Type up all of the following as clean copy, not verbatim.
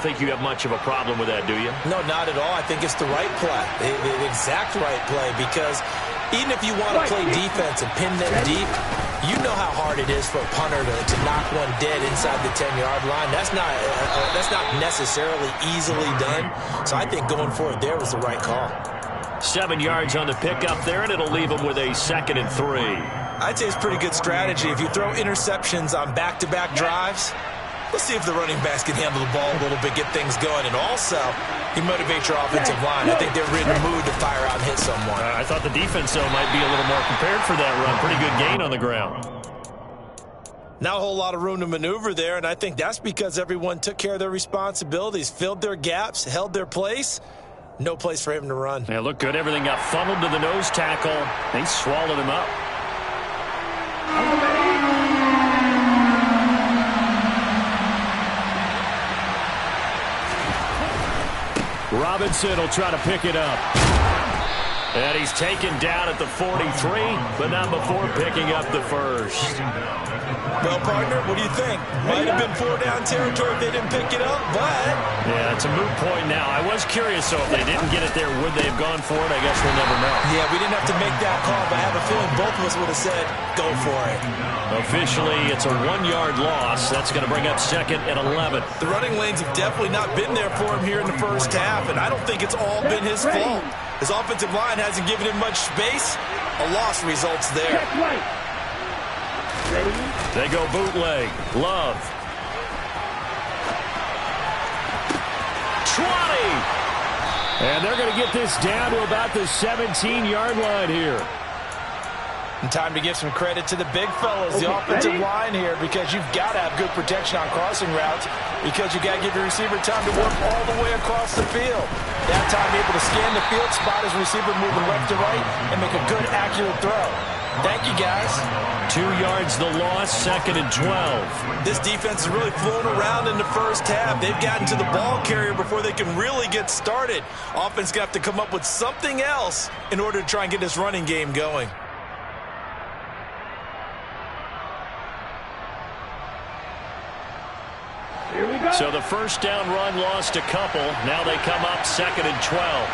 don't think you have much of a problem with that, do you? No, not at all. I think it's the right play, the exact right play, because even if you want to play defense and pin them deep, you know how hard it is for a punter to knock one dead inside the 10-yard line. That's not necessarily easily done. So I think going for it there was the right call. 7 yards on the pickup there, and it'll leave them with a 2nd and 3. I'd say it's pretty good strategy. If you throw interceptions on back-to-back drives, let's see if the running backs can handle the ball a little bit, get things going. And also, you motivate your offensive line. I think they're in the mood to fire out and hit someone. I thought the defense, though, might be a little more prepared for that run. Pretty good gain on the ground. Not a whole lot of room to maneuver there, and I think that's because everyone took care of their responsibilities, filled their gaps, held their place. No place for him to run. Yeah, looked good. Everything got funneled to the nose tackle. They swallowed him up. Robinson will try to pick it up. And he's taken down at the 43, but not before picking up the first. Well, partner, what do you think? Might have been 4-down territory if they didn't pick it up, but... Yeah, it's a moot point now. I was curious, so if they didn't get it there, would they have gone for it? I guess we'll never know. Yeah, we didn't have to make that call, but I have a feeling both of us would have said, go for it. Officially, it's a 1-yard loss. That's going to bring up 2nd and 11. The running lanes have definitely not been there for him here in the first half, and I don't think it's all been his fault. His offensive line hasn't given him much space. A loss results there. They go bootleg. Love. 20. And they're going to get this down to about the 17-yard line here. And time to give some credit to the big fellas, the offensive line here, because you've got to have good protection on crossing routes, because you got to give your receiver time to work all the way across the field. That time able to scan the field, spot his receiver moving left to right, and make a good, accurate throw. Thank you, guys. 2 yards the loss, 2nd and 12. This defense is really flown around in the first half. They've gotten to the ball carrier before they can really get started. Offense going to have to come up with something else in order to try and get this running game going. So the first down run lost a couple. Now they come up 2nd and 12.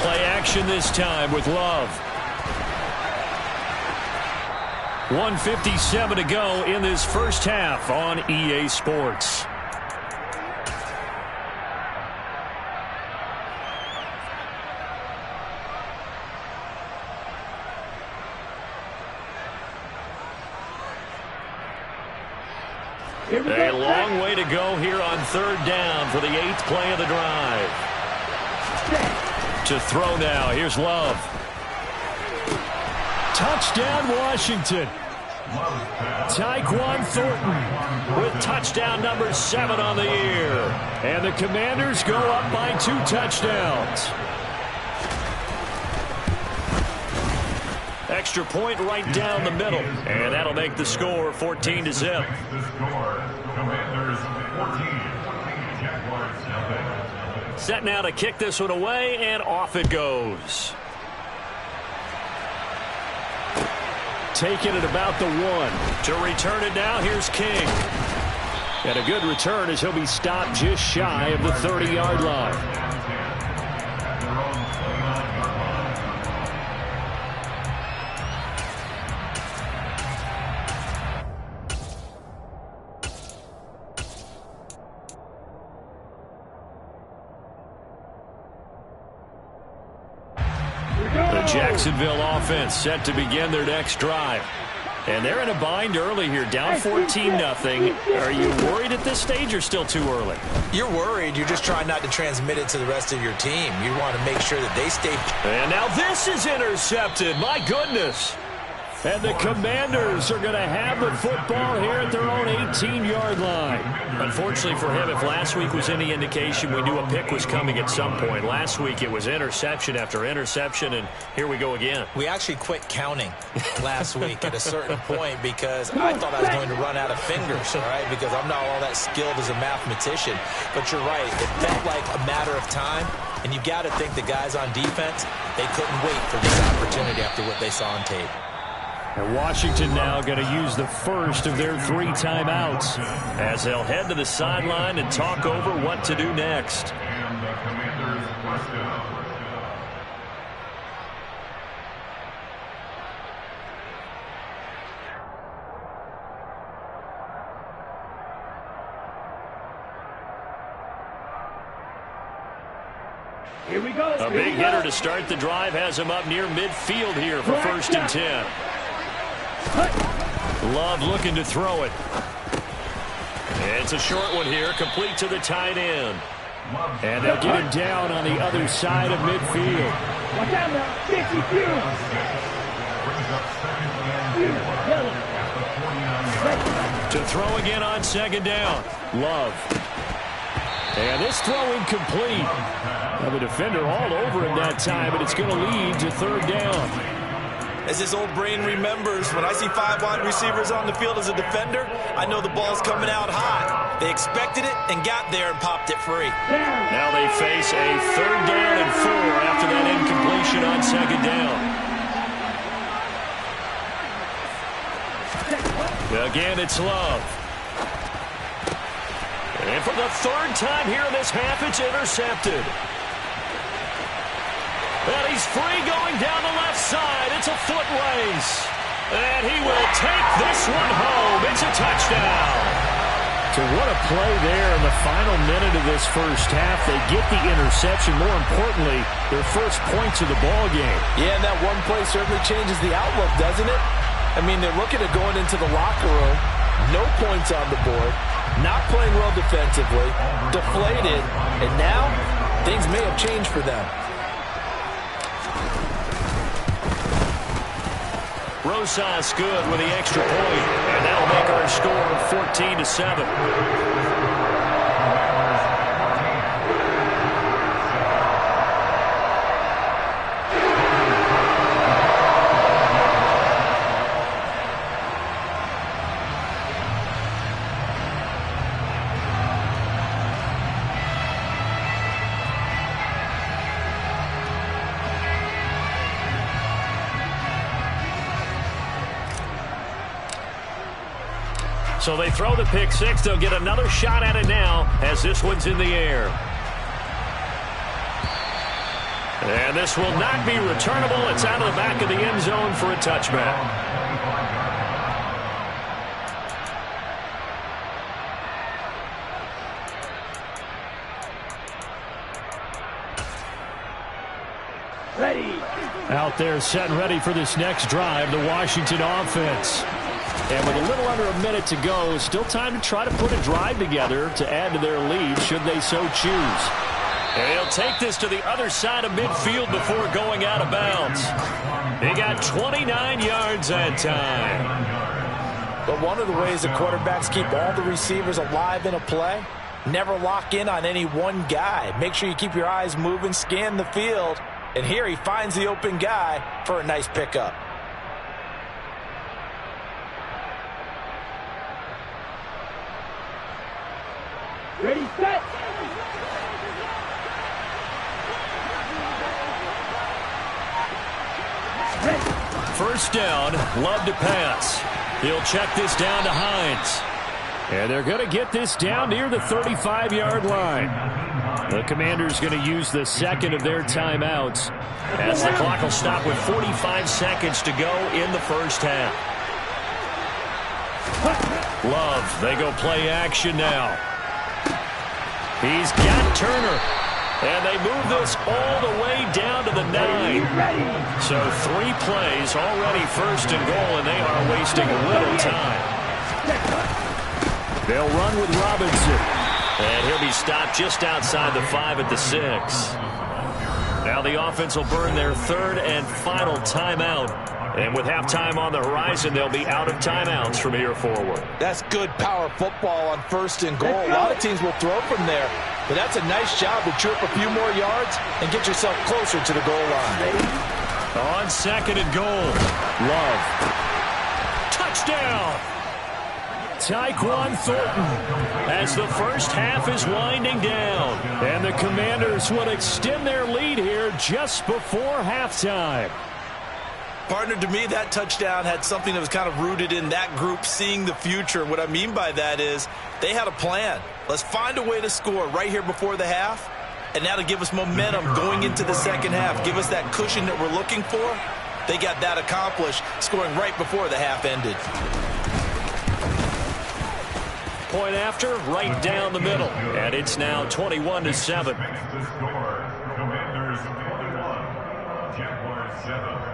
Play action this time with Love. 1:57 to go in this first half on EA Sports. A long way to go here on 3rd down for the 8th play of the drive. To throw now. Here's Love. Touchdown, Washington. Tyquan Thornton with touchdown number 7 on the year. And the Commanders go up by 2 touchdowns. Extra point right down the middle. And that'll make the score 14-0. Set now to kick this one away, and off it goes. Taken at about the 1. To return it now, here's King. And a good return as he'll be stopped just shy of the 30-yard line. Jacksonville offense set to begin their next drive. And they're in a bind early here, down 14-0. Are you worried at this stage or still too early? You're worried. You're just trying not to transmit it to the rest of your team. You want to make sure that they stay. And now this is intercepted. My goodness. And the Commanders are going to have the football here at their own 18-yard line. Unfortunately for him, if last week was any indication, we knew a pick was coming at some point. Last week it was interception after interception, and here we go again. We actually quit counting last week at a certain point because I thought I was going to run out of fingers, all right, because I'm not all that skilled as a mathematician. But you're right. It felt like a matter of time, and you got to think the guys on defense, they couldn't wait for this opportunity after what they saw on tape. And Washington now going to use the first of their 3 timeouts as they'll head to the sideline and talk over what to do next. And the Commanders first down. Here we go. A big hitter to start the drive has him up near midfield here for 1st and 10. Love looking to throw it. It's a short one here, complete to the tight end. And they'll get him down on the other side of midfield. Watch out now. 52. To throw again on 2nd down. Love. And this throw incomplete. The defender all over him that time, but it's going to lead to 3rd down. As his old brain remembers, when I see 5 wide receivers on the field as a defender, I know the ball's coming out hot. They expected it and got there and popped it free. Now they face a 3rd down and 4 after that incompletion on 2nd down. Again, it's Love. And for the 3rd time here in this half, it's intercepted. And he's free going down the left side. It's a foot race. And he will take this one home. It's a touchdown. So what a play there in the final minute of this first half. They get the interception. More importantly, their first points of the ball game. Yeah, and that one play certainly changes the outlook, doesn't it? I mean, they're looking at going into the locker room. No points on the board. Not playing well defensively. Deflated. And now, things may have changed for them. Rosas good with the extra point, and that'll make our score 14-7. So they throw the pick six. They'll get another shot at it now as this one's in the air. And this will not be returnable. It's out of the back of the end zone for a touchback. Ready. Out there set and ready for this next drive, the Washington offense. And with a little under a minute to go, still time to try to put a drive together to add to their lead should they so choose. And he'll take this to the other side of midfield before going out of bounds. They got 29 yards that time. But one of the ways the quarterbacks keep all the receivers alive in a play, never lock in on any one guy. Make sure you keep your eyes moving, scan the field. And here he finds the open guy for a nice pickup. Ready, set. First down, Love to pass. He'll check this down to Hines. And they're going to get this down near the 35-yard line. The Commanders going to use the second of their timeouts as the clock will stop with 45 seconds to go in the first half. Love, they go play action now. He's got Turner. And they move this all the way down to the 9. So 3 plays already first and goal, and they are wasting little time. They'll run with Robinson. And he'll be stopped just outside the 5 at the 6. Now the offense will burn their 3rd and final timeout. And with halftime on the horizon, they'll be out of timeouts from here forward. That's good power football on 1st and goal. A lot of teams will throw from there. But that's a nice job to chirp a few more yards and get yourself closer to the goal line. On 2nd and goal. Love. Touchdown! Tyquan Thornton as the first half is winding down. And the Commanders will extend their lead here just before halftime. Partner, to me, that touchdown had something that was kind of rooted in that group seeing the future. What I mean by that is they had a plan. Let's find a way to score right here before the half, and that'll give us momentum going into the second half, give us that cushion that we're looking for. They got that accomplished, scoring right before the half ended. Point after, right down the middle, and it's now 21-7. Makes the score. Commanders 21, Jaguars 7.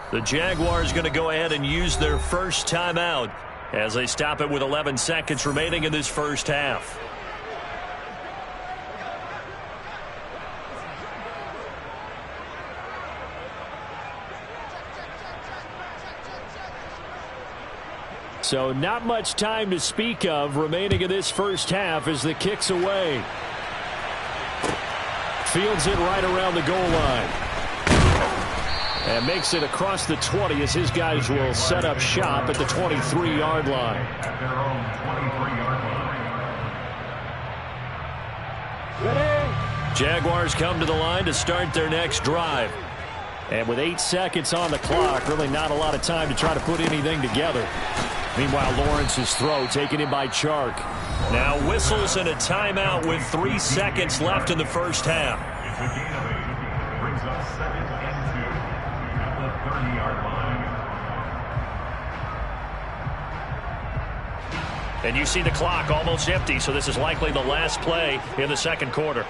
The Jaguars going to go ahead and use their first timeout as they stop it with 11 seconds remaining in this first half. So not much time to speak of remaining in this first half as the kick's away. Fields it right around the goal line. And makes it across the 20 as his guys will set up shop at the 23-yard line. At their own 23-yard line. Ready. Jaguars come to the line to start their next drive. And with 8 seconds on the clock, really not a lot of time to try to put anything together. Meanwhile, Lawrence's throw taken in by Chark. Now whistles and a timeout with 3 seconds left in the first half. It's a gain of 8. Brings up 2nd and 2 at the 30-yard line. And you see the clock almost empty, so this is likely the last play in the second quarter.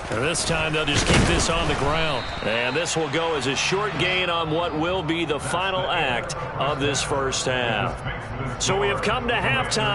And this time they'll just keep this on the ground. And this will go as a short gain on what will be the final act of this first half. So we have come to halftime.